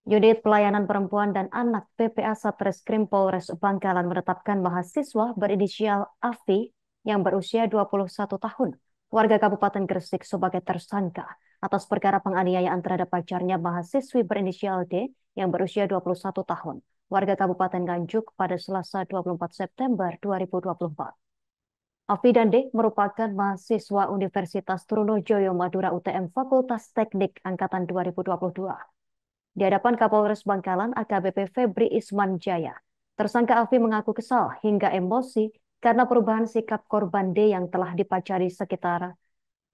Unit Pelayanan Perempuan dan Anak PPA Satreskrim Polres Bangkalan menetapkan mahasiswa berinisial Afi yang berusia 21 tahun, warga Kabupaten Gresik sebagai tersangka atas perkara penganiayaan terhadap pacarnya mahasiswi berinisial D yang berusia 21 tahun, warga Kabupaten Nganjuk pada Selasa 24 September 2024. Afi dan D merupakan mahasiswa Universitas Trunojoyo Madura UTM Fakultas Teknik Angkatan 2022. Di hadapan Kapolres Bangkalan AKBP Febri Isman Jaya, tersangka Afi mengaku kesal hingga emosi karena perubahan sikap korban D yang telah dipacari sekitar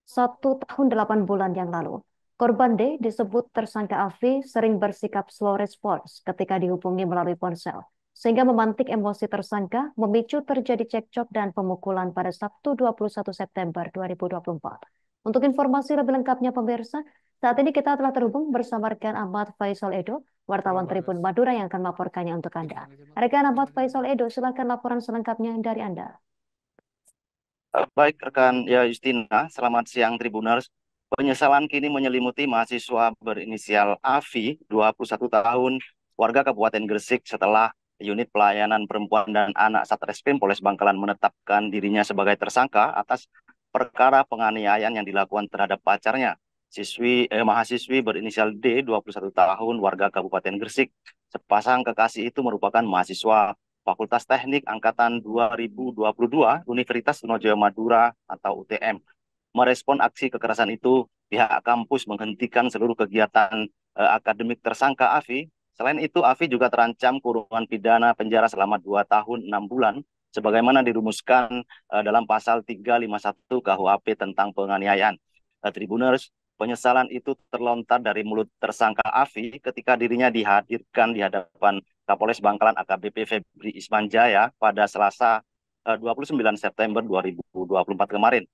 1 tahun 8 bulan yang lalu. Korban D disebut tersangka Afi sering bersikap slow response ketika dihubungi melalui ponsel, sehingga memantik emosi tersangka memicu terjadi cekcok dan pemukulan pada Sabtu 21 September 2024. Untuk informasi lebih lengkapnya pemirsa, saat ini kita telah terhubung bersama rekan Ahmad Faisal Edo, wartawan Tribun Madura yang akan melaporkannya untuk Anda. Rekan Ahmad Faisal Edo, silakan laporan selengkapnya dari Anda. Baik rekan ya Justina, selamat siang Tribuners. Penyesalan kini menyelimuti mahasiswa berinisial Afi, 21 tahun, warga Kabupaten Gresik setelah Unit Pelayanan Perempuan dan Anak Satreskrim Polres Bangkalan menetapkan dirinya sebagai tersangka atas perkara penganiayaan yang dilakukan terhadap pacarnya, mahasiswi berinisial D, 21 tahun, warga Kabupaten Gresik. Sepasang kekasih itu merupakan mahasiswa Fakultas Teknik Angkatan 2022 Universitas Trunojoyo Madura atau UTM. Merespon aksi kekerasan itu, pihak kampus menghentikan seluruh kegiatan akademik tersangka Afi. Selain itu, Afi juga terancam kurungan pidana penjara selama 2 tahun 6 bulan, sebagaimana dirumuskan dalam pasal 351 KUHP tentang penganiayaan. Tribuners, penyesalan itu terlontar dari mulut tersangka Afi ketika dirinya dihadirkan di hadapan Kapolres Bangkalan AKBP Febri Isman Jaya pada Selasa 29 September 2024 kemarin.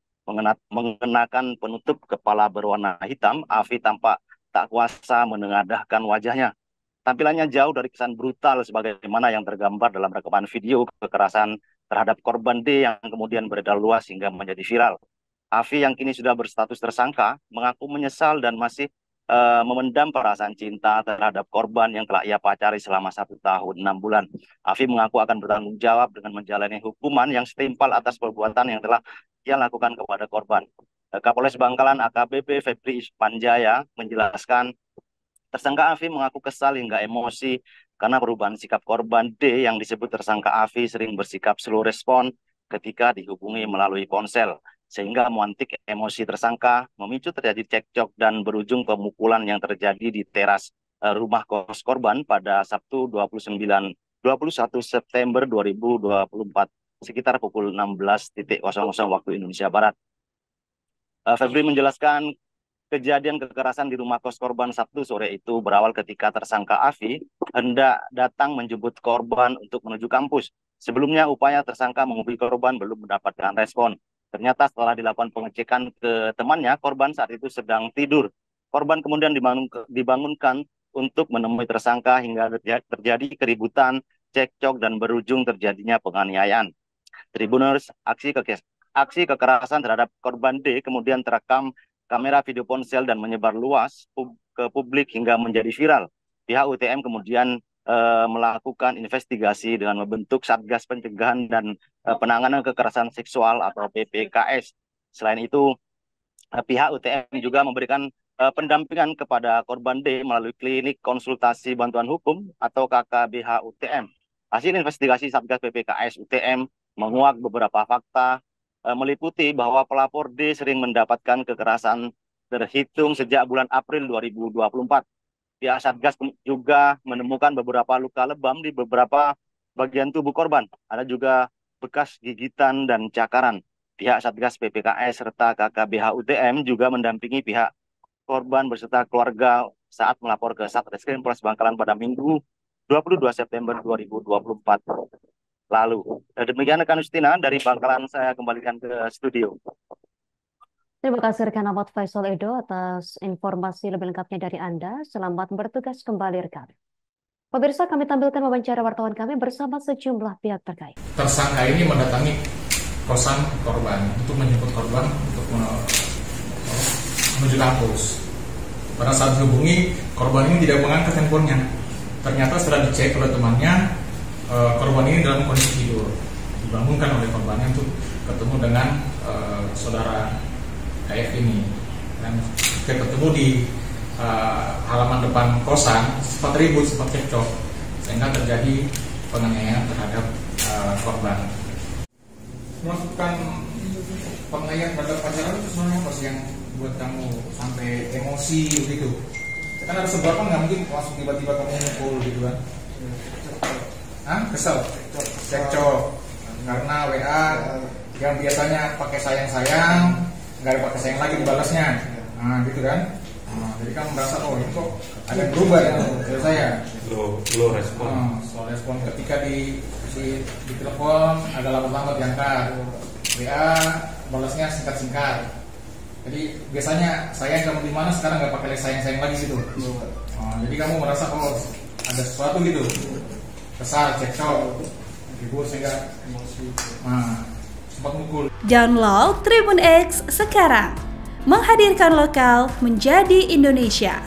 Mengenakan penutup kepala berwarna hitam, Afi tampak tak kuasa menengadahkan wajahnya. Tampilannya jauh dari kesan brutal sebagaimana yang tergambar dalam rekaman video kekerasan terhadap korban D yang kemudian beredar luas hingga menjadi viral. Afi yang kini sudah berstatus tersangka mengaku menyesal dan masih memendam perasaan cinta terhadap korban yang telah ia pacari selama 1 tahun 6 bulan. Afi mengaku akan bertanggung jawab dengan menjalani hukuman yang setimpal atas perbuatan yang telah ia lakukan kepada korban. Kapolres Bangkalan AKBP Febri Ispanjaya menjelaskan tersangka Afi mengaku kesal hingga emosi karena perubahan sikap korban D yang disebut tersangka Afi sering bersikap slow respon ketika dihubungi melalui ponsel, sehingga memantik emosi tersangka, memicu terjadi cekcok dan berujung pemukulan yang terjadi di teras rumah kos korban pada Sabtu 21 September 2024 sekitar pukul 16.00 waktu Indonesia Barat. Febri menjelaskan kejadian kekerasan di rumah kos korban Sabtu sore itu berawal ketika tersangka Afi hendak datang menjemput korban untuk menuju kampus. Sebelumnya upaya tersangka menghubungi korban belum mendapatkan respon. Ternyata setelah dilakukan pengecekan ke temannya, korban saat itu sedang tidur. Korban kemudian dibangunkan untuk menemui tersangka hingga terjadi keributan, cekcok, dan berujung terjadinya penganiayaan. Tribuners, aksi kekerasan terhadap korban D kemudian terekam kamera video ponsel dan menyebar luas ke publik hingga menjadi viral. Pihak UTM kemudian melakukan investigasi dengan membentuk Satgas Pencegahan dan Penanganan Kekerasan Seksual atau PPKS. Selain itu, pihak UTM juga memberikan pendampingan kepada korban D melalui klinik konsultasi bantuan hukum atau KKBH UTM. Hasil investigasi Satgas PPKS UTM menguak beberapa fakta meliputi bahwa pelapor D sering mendapatkan kekerasan terhitung sejak bulan April 2024. Pihak Satgas juga menemukan beberapa luka lebam di beberapa bagian tubuh korban. Ada juga bekas gigitan dan cakaran. Pihak Satgas PPKS serta KKBH UTM juga mendampingi pihak korban beserta keluarga saat melapor ke Satreskrim Polres Bangkalan pada Minggu 22 September 2024 lalu. Demikian rekan Justina, dari Bangkalan saya kembalikan ke studio. Terima kasih rekan Ahmad Faisal Edo atas informasi lebih lengkapnya dari Anda. Selamat bertugas kembali rekan. Pemirsa, kami tampilkan wawancara wartawan kami bersama sejumlah pihak terkait. Tersangka ini mendatangi kosan korban untuk menjemput korban untuk menuju kampus. Pada saat dihubungi, korban ini tidak mengangkat handphonenya. Ternyata setelah dicek oleh temannya, korban ini dalam kondisi tidur. Dibangunkan oleh korbannya untuk ketemu dengan saudara KF ini. Dan ketika ketemu di halaman depan kosan, sempat ribut, sempat cekcok, sehingga terjadi penganiayaan terhadap korban. Melakukan penganiayaan terhadap pacaran itu sebenarnya apa sih yang buat kamu sampai emosi gitu? Kan ada sebabnya, nggak mungkin langsung tiba-tiba kamu mukul gitu kan? Kesel, cekcok karena WA yang biasanya pakai sayang-sayang, nggak ada pakai sayang lagi dibalasnya, gitu kan? Jadi kamu merasa ini kok ada yang berubah ya dari saya. Lo respon. Soal respon ketika di telepon ada lambat-lambat diangkat, WA balasnya singkat-singkat. Jadi biasanya sayang kamu di mana, sekarang nggak pakai sayang-sayang lagi situ. Jadi kamu merasa ada sesuatu gitu, kesal, cekcok, ribut sehingga emosi, sempat mukul. Download Tribun X sekarang, menghadirkan lokal menjadi Indonesia.